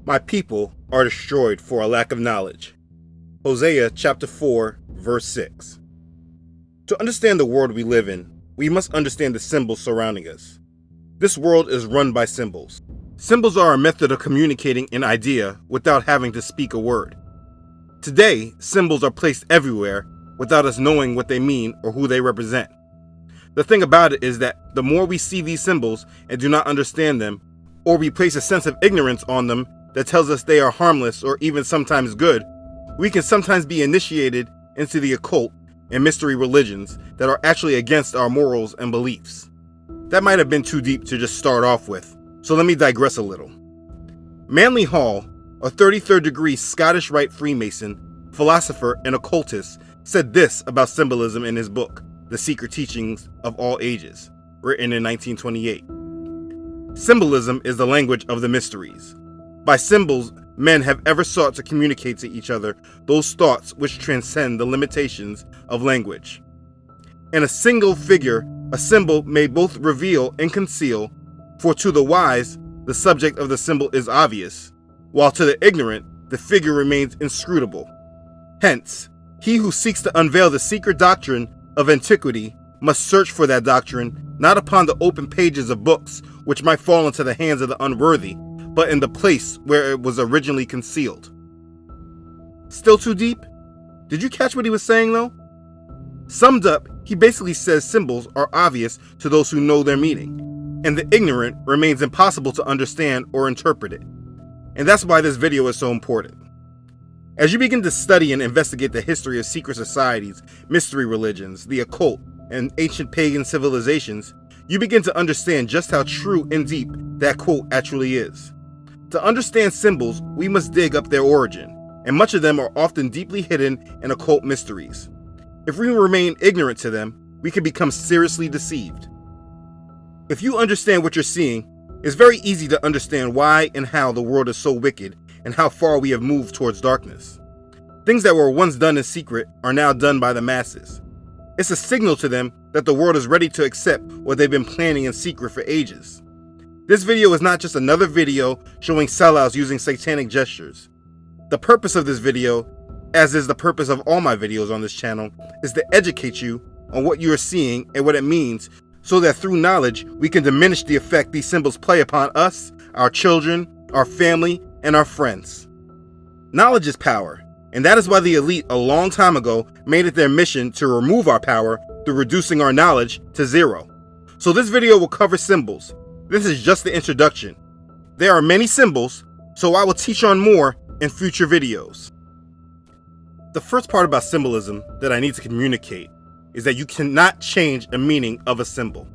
My people are destroyed for a lack of knowledge. Hosea chapter 4, verse 6. To understand the world we live in, we must understand the symbols surrounding us. This world is run by symbols. Symbols are a method of communicating an idea without having to speak a word. Today, symbols are placed everywhere without us knowing what they mean or who they represent. The thing about it is that the more we see these symbols and do not understand them, or we place a sense of ignorance on them that tells us they are harmless or even sometimes good, we can sometimes be initiated into the occult and mystery religions that are actually against our morals and beliefs. That might have been too deep to just start off with, so let me digress a little. Manly Hall, a 33rd degree Scottish Rite Freemason, philosopher, and occultist, said this about symbolism in his book, The Secret Teachings of All Ages, written in 1928. Symbolism is the language of the mysteries. By symbols, men have ever sought to communicate to each other those thoughts which transcend the limitations of language. In a single figure, a symbol may both reveal and conceal, for to the wise, the subject of the symbol is obvious, while to the ignorant, the figure remains inscrutable. Hence, he who seeks to unveil the secret doctrine of antiquity must search for that doctrine not upon the open pages of books which might fall into the hands of the unworthy, but in the place where it was originally concealed. Still too deep? Did you catch what he was saying though? Summed up, he basically says symbols are obvious to those who know their meaning, and the ignorant remains impossible to understand or interpret it. And that's why this video is so important. As you begin to study and investigate the history of secret societies, mystery religions, the occult, and ancient pagan civilizations, you begin to understand just how true and deep that quote actually is. To understand symbols, we must dig up their origin, and much of them are often deeply hidden in occult mysteries. If we remain ignorant to them, we can become seriously deceived. If you understand what you're seeing, it's very easy to understand why and how the world is so wicked and how far we have moved towards darkness. Things that were once done in secret are now done by the masses. It's a signal to them that the world is ready to accept what they've been planning in secret for ages. This video is not just another video showing sellouts using satanic gestures. The purpose of this video, as is the purpose of all my videos on this channel, is to educate you on what you are seeing and what it means, so that through knowledge we can diminish the effect these symbols play upon us, our children, our family, and our friends. Knowledge is power, and that is why the elite a long time ago made it their mission to remove our power through reducing our knowledge to zero. So this video will cover symbols. This is just the introduction. There are many symbols, so I will teach on more in future videos. The first part about symbolism that I need to communicate is that you cannot change the meaning of a symbol.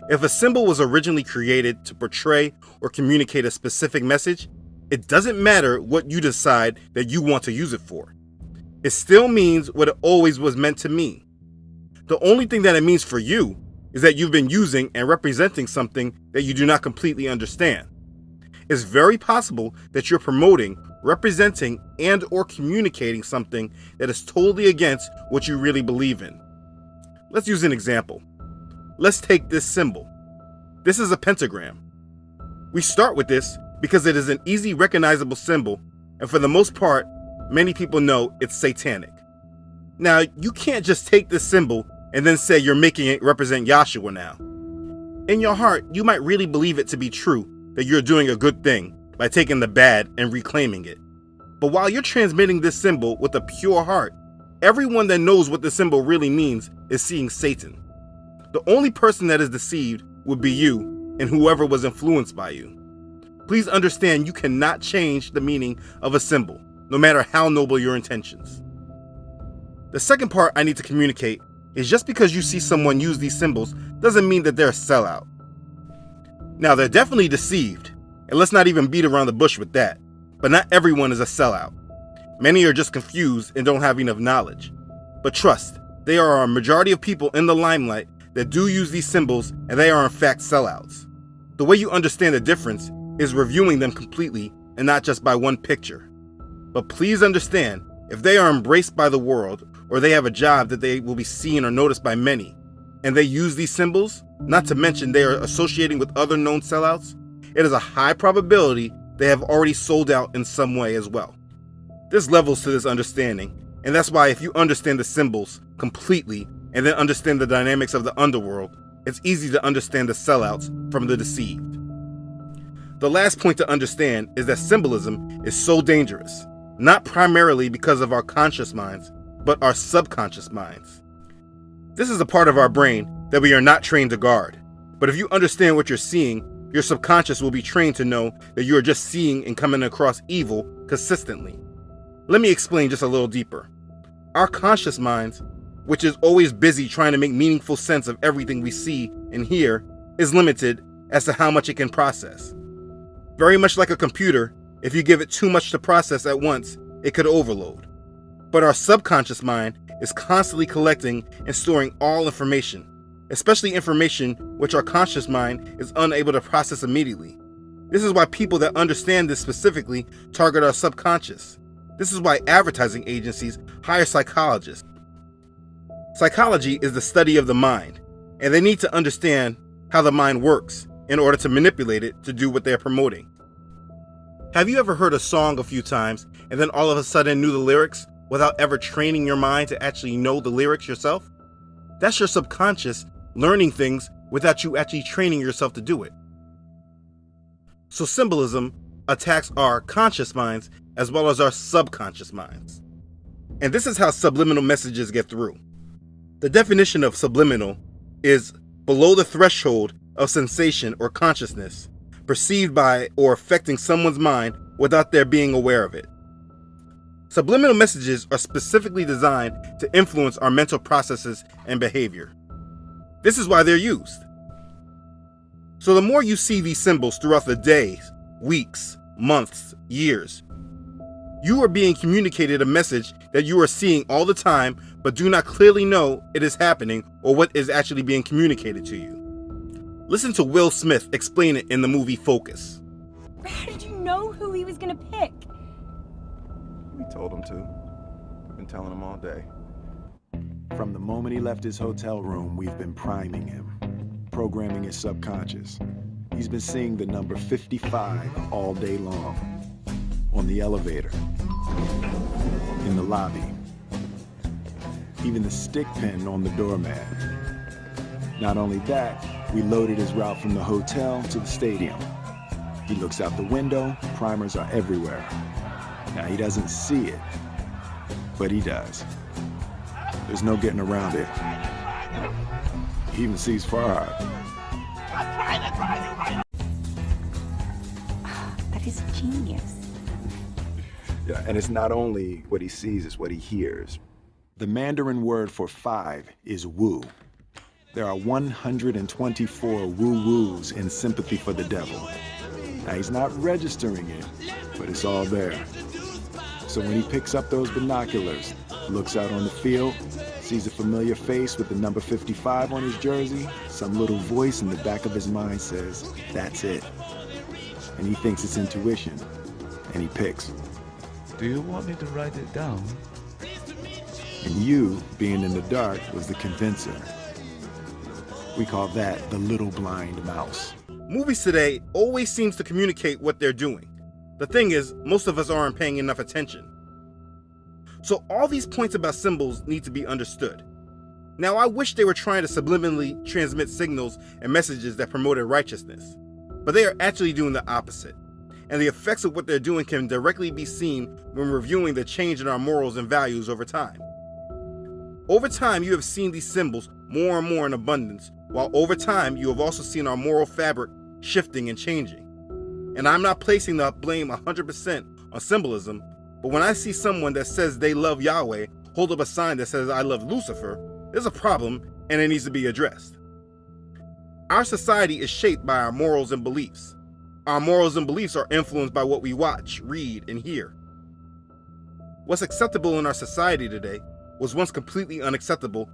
If a symbol was originally created to portray or communicate a specific message, it doesn't matter what you decide that you want to use it for. It still means what it always was meant to mean. The only thing that it means for you is that you've been using and representing something that you do not completely understand. It's very possible that you're promoting, representing, and or communicating something that is totally against what you really believe in. Let's use an example. Let's take this symbol. This is a pentagram. We start with this because it is an easy recognizable symbol, and for the most part, many people know it's satanic. Now, you can't just take this symbol and then say you're making it represent Yahshua now. In your heart, you might really believe it to be true, that you're doing a good thing by taking the bad and reclaiming it. But while you're transmitting this symbol with a pure heart, everyone that knows what the symbol really means is seeing Satan. The only person that is deceived would be you and whoever was influenced by you. Please understand you cannot change the meaning of a symbol, no matter how noble your intentions. The second part I need to communicate is just because you see someone use these symbols doesn't mean that they're a sellout. Now, they're definitely deceived, and let's not even beat around the bush with that, but not everyone is a sellout. Many are just confused and don't have enough knowledge. But trust, there are a majority of people in the limelight that do use these symbols, and they are in fact sellouts. The way you understand the difference is reviewing them completely and not just by one picture. But please understand, if they are embraced by the world, or they have a job that they will be seen or noticed by many, and they use these symbols, not to mention they are associating with other known sellouts, it is a high probability they have already sold out in some way as well. There's levels to this understanding, and that's why if you understand the symbols completely and then understand the dynamics of the underworld, it's easy to understand the sellouts from the deceived. The last point to understand is that symbolism is so dangerous, not primarily because of our conscious minds, but our subconscious minds. This is a part of our brain that we are not trained to guard, but if you understand what you're seeing, your subconscious will be trained to know that you are just seeing and coming across evil consistently. Let me explain just a little deeper. Our conscious minds, which is always busy trying to make meaningful sense of everything we see and hear, is limited as to how much it can process. Very much like a computer, if you give it too much to process at once, it could overload. But our subconscious mind is constantly collecting and storing all information, especially information which our conscious mind is unable to process immediately. This is why people that understand this specifically target our subconscious. This is why advertising agencies hire psychologists. Psychology is the study of the mind, and they need to understand how the mind works in order to manipulate it to do what they're promoting. Have you ever heard a song a few times and then all of a sudden knew the lyrics without ever training your mind to actually know the lyrics yourself? That's your subconscious learning things without you actually training yourself to do it. So symbolism attacks our conscious minds as well as our subconscious minds. And this is how subliminal messages get through. The definition of subliminal is below the threshold of sensation or consciousness, perceived by or affecting someone's mind without their being aware of it. Subliminal messages are specifically designed to influence our mental processes and behavior. This is why they're used. So the more you see these symbols throughout the days, weeks, months, years, you are being communicated a message that you are seeing all the time but do not clearly know it is happening or what is actually being communicated to you. Listen to Will Smith explain it in the movie Focus. How did you know who he was gonna pick? We told him to. We've been telling him all day. From the moment he left his hotel room, we've been priming him, programming his subconscious. He's been seeing the number 55 all day long. On the elevator, in the lobby, even the stick pin on the doormat. Not only that, we loaded his route from the hotel to the stadium. He looks out the window, primers are everywhere. Now he doesn't see it, but he does. There's no getting around it. He even sees far. That is genius. Yeah, and it's not only what he sees, it's what he hears. The Mandarin word for 5 is woo. There are 124 woo-woos in sympathy for the devil. Now he's not registering it, but it's all there. So when he picks up those binoculars, looks out on the field, sees a familiar face with the number 55 on his jersey, some little voice in the back of his mind says, that's it. And he thinks it's intuition, and he picks. Do you want me to write it down? And you, being in the dark, was the convincer. We call that the little blind mouse. Movies today always seems to communicate what they're doing. The thing is, most of us aren't paying enough attention. So all these points about symbols need to be understood. Now I wish they were trying to subliminally transmit signals and messages that promoted righteousness, but they are actually doing the opposite. And the effects of what they're doing can directly be seen when reviewing the change in our morals and values over time. Over time, you have seen these symbols more and more in abundance, while over time, you have also seen our moral fabric shifting and changing. And I'm not placing the blame 100% on symbolism, but when I see someone that says they love Yahweh hold up a sign that says I love Lucifer, there's a problem and it needs to be addressed. Our society is shaped by our morals and beliefs. Our morals and beliefs are influenced by what we watch, read, and hear. What's acceptable in our society today was once completely unacceptable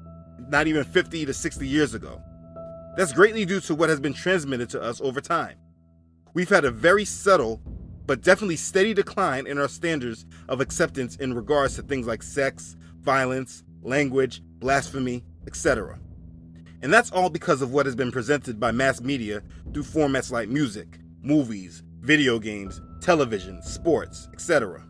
not even 50 to 60 years ago. That's greatly due to what has been transmitted to us over time. We've had a very subtle, but definitely steady decline in our standards of acceptance in regards to things like sex, violence, language, blasphemy, etc. And that's all because of what has been presented by mass media through formats like music, movies, video games, television, sports, etc.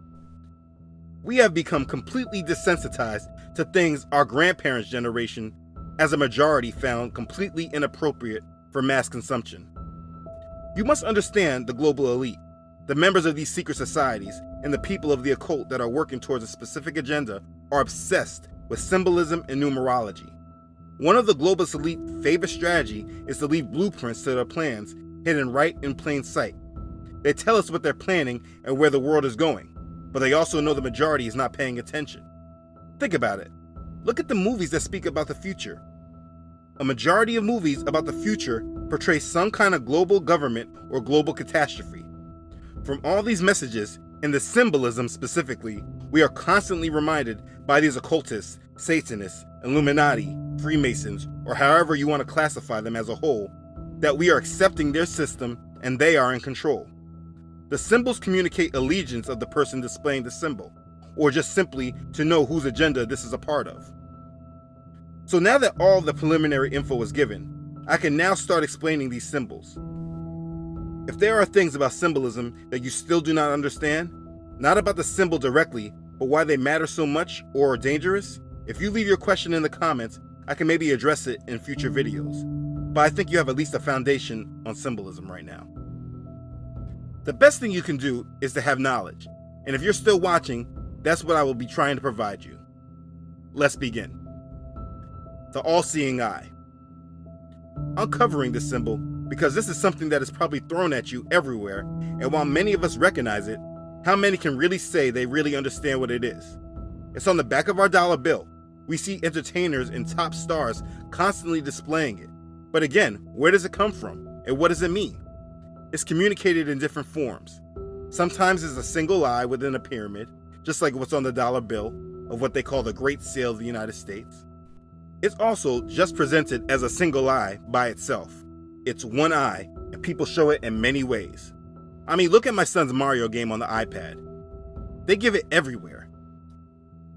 We have become completely desensitized to things our grandparents' generation, as a majority, found completely inappropriate for mass consumption. You must understand the global elite, the members of these secret societies, and the people of the occult that are working towards a specific agenda are obsessed with symbolism and numerology. One of the globalist elite's favorite strategy is to leave blueprints to their plans hidden right in plain sight. They tell us what they're planning and where the world is going, but they also know the majority is not paying attention. Think about it. Look at the movies that speak about the future. A majority of movies about the future portray some kind of global government or global catastrophe. From all these messages, and the symbolism specifically, we are constantly reminded by these occultists, Satanists, Illuminati, Freemasons, or however you want to classify them as a whole, that we are accepting their system and they are in control. The symbols communicate allegiance of the person displaying the symbol, or just simply to know whose agenda this is a part of. So now that all the preliminary info is given, I can now start explaining these symbols. If there are things about symbolism that you still do not understand, not about the symbol directly, but why they matter so much or are dangerous, if you leave your question in the comments, I can maybe address it in future videos. But I think you have at least a foundation on symbolism right now. The best thing you can do is to have knowledge, and if you're still watching, that's what I will be trying to provide you. Let's begin. The all-seeing eye. I'm covering this symbol because this is something that is probably thrown at you everywhere, and while many of us recognize it, how many can really say they really understand what it is? It's on the back of our dollar bill. We see entertainers and top stars constantly displaying it. But again, where does it come from, and what does it mean? It's communicated in different forms. Sometimes it's a single eye within a pyramid, just like what's on the dollar bill of what they call the Great Sale of the United States. It's also just presented as a single eye by itself. It's one eye, and people show it in many ways. I mean, look at my son's Mario game on the iPad. They give it everywhere.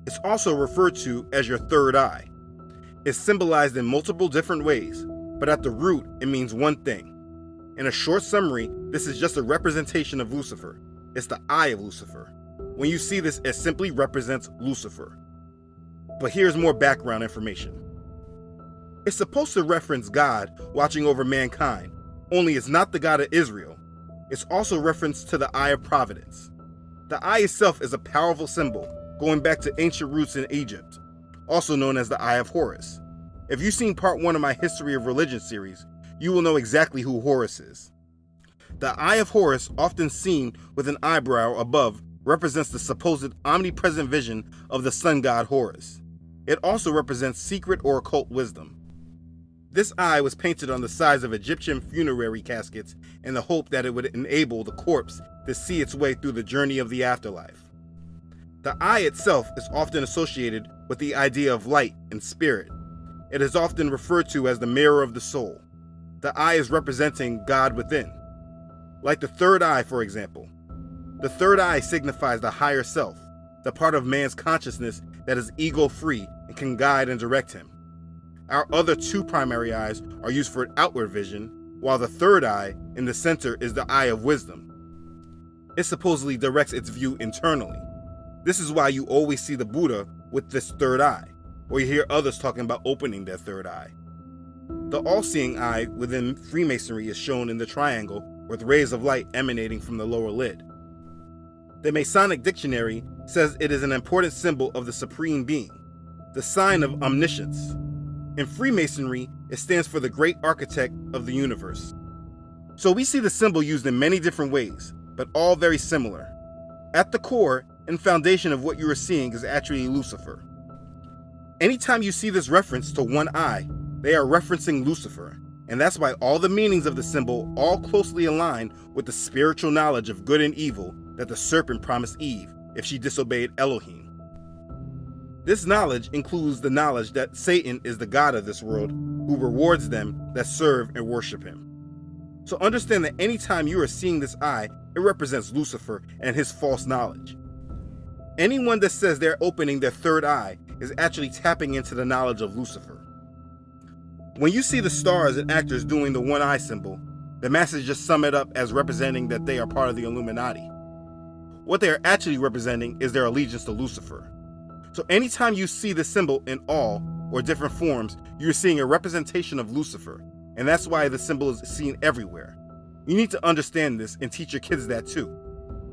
It's also referred to as your third eye. It's symbolized in multiple different ways, but at the root, it means one thing. In a short summary, this is just a representation of Lucifer. It's the eye of Lucifer. When you see this, it simply represents Lucifer. But here's more background information. It's supposed to reference God watching over mankind, only it's not the God of Israel. It's also reference to the eye of providence. The eye itself is a powerful symbol, going back to ancient roots in Egypt, also known as the Eye of Horus. If you've seen part 1 of my History of Religion series, you will know exactly who Horus is. The Eye of Horus, often seen with an eyebrow above, represents the supposed omnipresent vision of the sun god Horus. It also represents secret or occult wisdom. This eye was painted on the sides of Egyptian funerary caskets in the hope that it would enable the corpse to see its way through the journey of the afterlife. The eye itself is often associated with the idea of light and spirit. It is often referred to as the mirror of the soul. The eye is representing God within. Like the third eye, for example. The third eye signifies the higher self, the part of man's consciousness that is ego-free and can guide and direct him. Our other two primary eyes are used for outward vision, while the third eye in the center is the eye of wisdom. It supposedly directs its view internally. This is why you always see the Buddha with this third eye, or you hear others talking about opening their third eye. The all-seeing eye within Freemasonry is shown in the triangle with rays of light emanating from the lower lid. The Masonic Dictionary says it is an important symbol of the Supreme Being, the sign of omniscience. In Freemasonry, it stands for the great architect of the universe. So we see the symbol used in many different ways, but all very similar. At the core and foundation of what you are seeing is actually Lucifer. Anytime you see this reference to one eye, they are referencing Lucifer, and that's why all the meanings of the symbol all closely align with the spiritual knowledge of good and evil that the serpent promised Eve if she disobeyed Elohim. This knowledge includes the knowledge that Satan is the god of this world who rewards them that serve and worship him. So understand that anytime you are seeing this eye, it represents Lucifer and his false knowledge. Anyone that says they're opening their third eye is actually tapping into the knowledge of Lucifer. When you see the stars and actors doing the one eye symbol, the masses just sum it up as representing that they are part of the Illuminati. what they are actually representing is their allegiance to Lucifer. So anytime you see the symbol in all or different forms, you're seeing a representation of Lucifer, and that's why the symbol is seen everywhere. You need to understand this and teach your kids that too.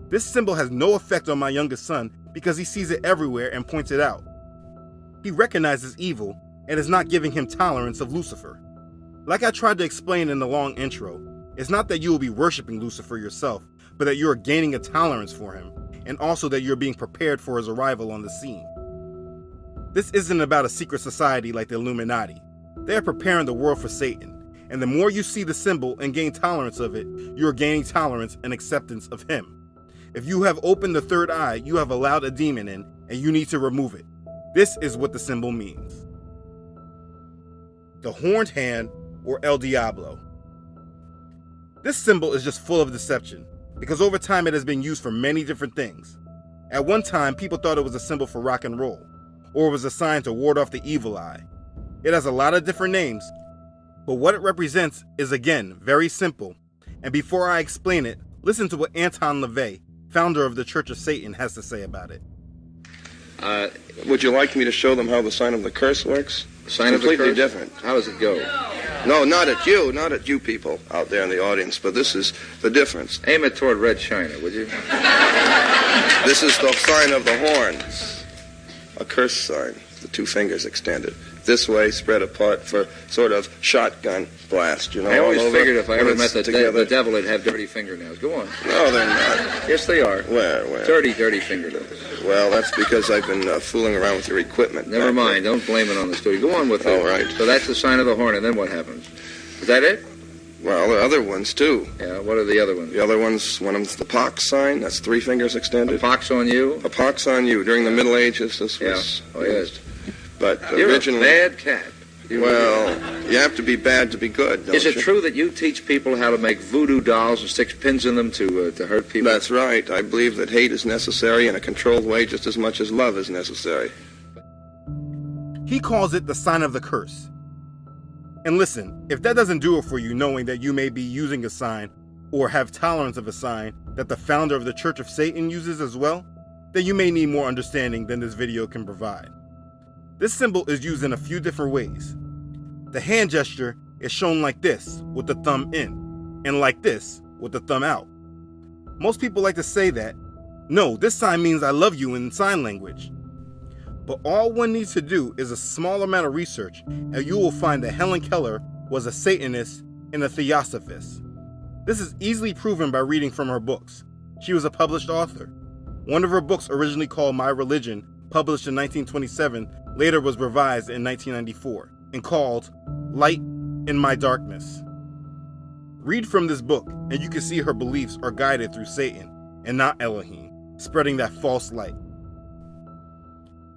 This symbol has no effect on my youngest son because he sees it everywhere and points it out. He recognizes evil and is not giving him tolerance of Lucifer. Like I tried to explain in the long intro, it's not that you will be worshiping Lucifer yourself, but that you are gaining a tolerance for him, and also that you're being prepared for his arrival on the scene. This isn't about a secret society like the Illuminati. They are preparing the world for Satan, and the more you see the symbol and gain tolerance of it, you're gaining tolerance and acceptance of him. If you have opened the third eye, you have allowed a demon in, and you need to remove it. This is what the symbol means. The horned hand, or El Diablo. This symbol is just full of deception, because over time it has been used for many different things. At one time, people thought it was a symbol for rock and roll, or it was a sign to ward off the evil eye. It has a lot of different names, but what it represents is again very simple. And before I explain it, listen to what Anton LaVey, founder of the Church of Satan, has to say about it. Would you like me to show them how the sign of the curse works? Sign of the completely curse? different. How does it go? No, not at you people out there in the audience, but this is the difference. Aim it toward Red China, would you? This is the sign of the horns, a curse sign, the two fingers extended. This way, spread apart for sort of shotgun blast, you know. I always all over, figured if I ever when met it's the together. devil, he'd have dirty fingernails. Go on. No, they're not. Yes, they are. Where? Dirty fingernails. Well, that's because I've been fooling around with your equipment. Never mind. Don't blame it on the studio. Go on with it. All right. So that's the sign of the horn, and then what happens? Is that it? Well, there are other ones, too. Yeah, what are the other ones? The other one's, one of them's the pox sign. That's three fingers extended. A pox on you? A pox on you. During the Middle Ages, this was Yeah. Oh, yes. But You're originally... a bad cat. Well, you have to be bad to be good, don't Is it you? true that you teach people how to make voodoo dolls and stick pins in them to hurt people? That's right. I believe that hate is necessary in a controlled way just as much as love is necessary. He calls it the sign of the curse. And listen, if that doesn't do it for you, knowing that you may be using a sign or have tolerance of a sign that the founder of the Church of Satan uses as well, then you may need more understanding than this video can provide. This symbol is used in a few different ways. The hand gesture is shown like this, with the thumb in, and like this, with the thumb out. Most people like to say that, no, this sign means I love you in sign language. But all one needs to do is a small amount of research, and you will find that Helen Keller was a Satanist and a Theosophist. This is easily proven by reading from her books. She was a published author. One of her books, originally called My Religion, published in 1927, later was revised in 1994 and called Light in My Darkness. Read from this book and you can see her beliefs are guided through Satan and not Elohim, spreading that false light.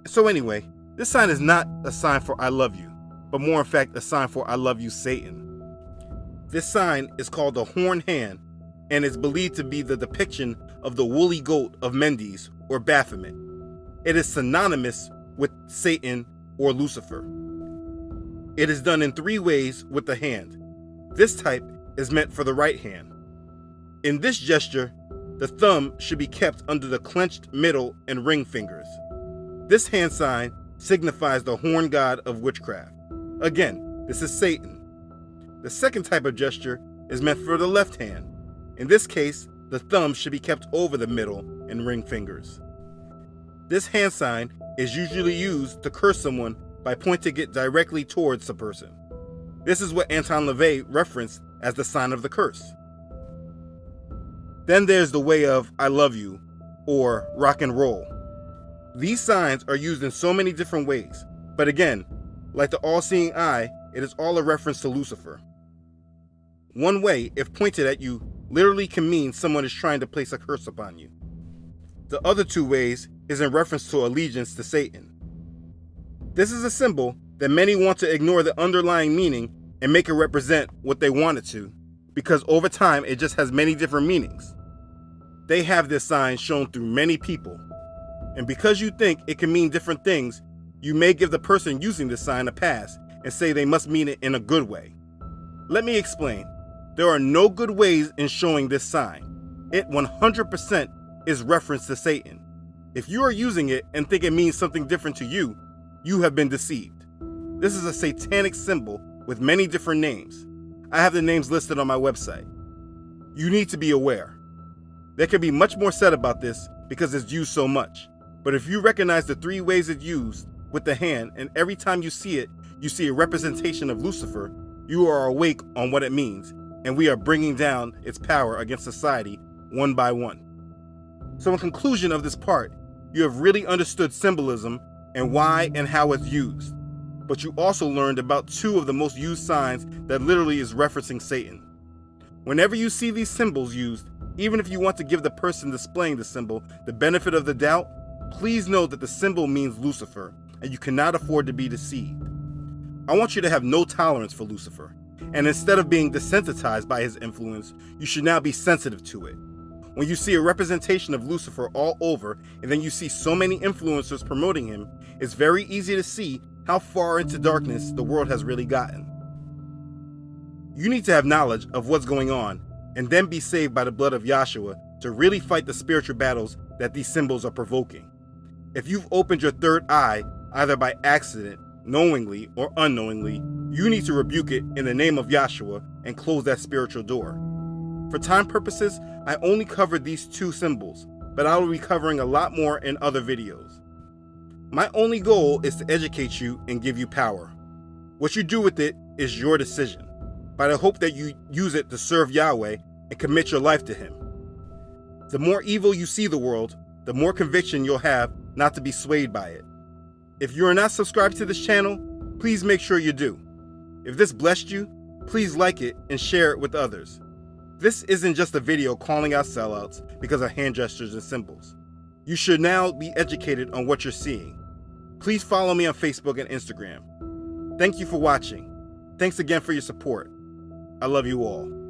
So anyway, this sign is not a sign for I love you, but more in fact a sign for I love you, Satan. This sign is called the horned hand and is believed to be the depiction of the woolly goat of Mendes or Baphomet. It is synonymous with Satan or Lucifer. It is done in three ways with the hand. This type is meant for the right hand. In this gesture, the thumb should be kept under the clenched middle and ring fingers. This hand sign signifies the horn god of witchcraft. Again, this is Satan. The second type of gesture is meant for the left hand. In this case, the thumb should be kept over the middle and ring fingers. This hand sign is usually used to curse someone by pointing it directly towards the person. This is what Anton LaVey referenced as the sign of the curse. Then there's the way of I love you or rock and roll. These signs are used in so many different ways, but again, like the all-seeing eye, it is all a reference to Lucifer. One way, if pointed at you, literally can mean someone is trying to place a curse upon you. The other two ways is in reference to allegiance to Satan. This is a symbol that many want to ignore the underlying meaning and make it represent what they want it to, because over time it just has many different meanings. They have this sign shown through many people, and because you think it can mean different things, you may give the person using this sign a pass and say they must mean it in a good way. Let me explain. There are no good ways in showing this sign. It 100% is reference to Satan. If you are using it and think it means something different to you, you have been deceived. This is a satanic symbol with many different names. I have the names listed on my website. You need to be aware. There can be much more said about this because it's used so much. But if you recognize the 3 ways it's used with the hand, and every time you see it, you see a representation of Lucifer, you are awake on what it means, and we are bringing down its power against society one by one. So in conclusion of this part, you have really understood symbolism and why and how it's used. But you also learned about 2 of the most used signs that literally is referencing Satan. Whenever you see these symbols used, even if you want to give the person displaying the symbol the benefit of the doubt, please know that the symbol means Lucifer, and you cannot afford to be deceived. I want you to have no tolerance for Lucifer, and instead of being desensitized by his influence, you should now be sensitive to it. When you see a representation of Lucifer all over, and then you see so many influencers promoting him, it's very easy to see how far into darkness the world has really gotten. You need to have knowledge of what's going on, and then be saved by the blood of Yahshua to really fight the spiritual battles that these symbols are provoking. If you've opened your third eye, either by accident, knowingly, or unknowingly, you need to rebuke it in the name of Yahshua and close that spiritual door. For time purposes, I only covered these 2 symbols, but I will be covering a lot more in other videos. My only goal is to educate you and give you power. What you do with it is your decision, but I hope that you use it to serve Yahweh and commit your life to Him. The more evil you see the world, the more conviction you'll have not to be swayed by it. If you are not subscribed to this channel, please make sure you do. If this blessed you, please like it and share it with others. This isn't just a video calling out sellouts because of hand gestures and symbols. You should now be educated on what you're seeing. Please follow me on Facebook and Instagram. Thank you for watching. Thanks again for your support. I love you all.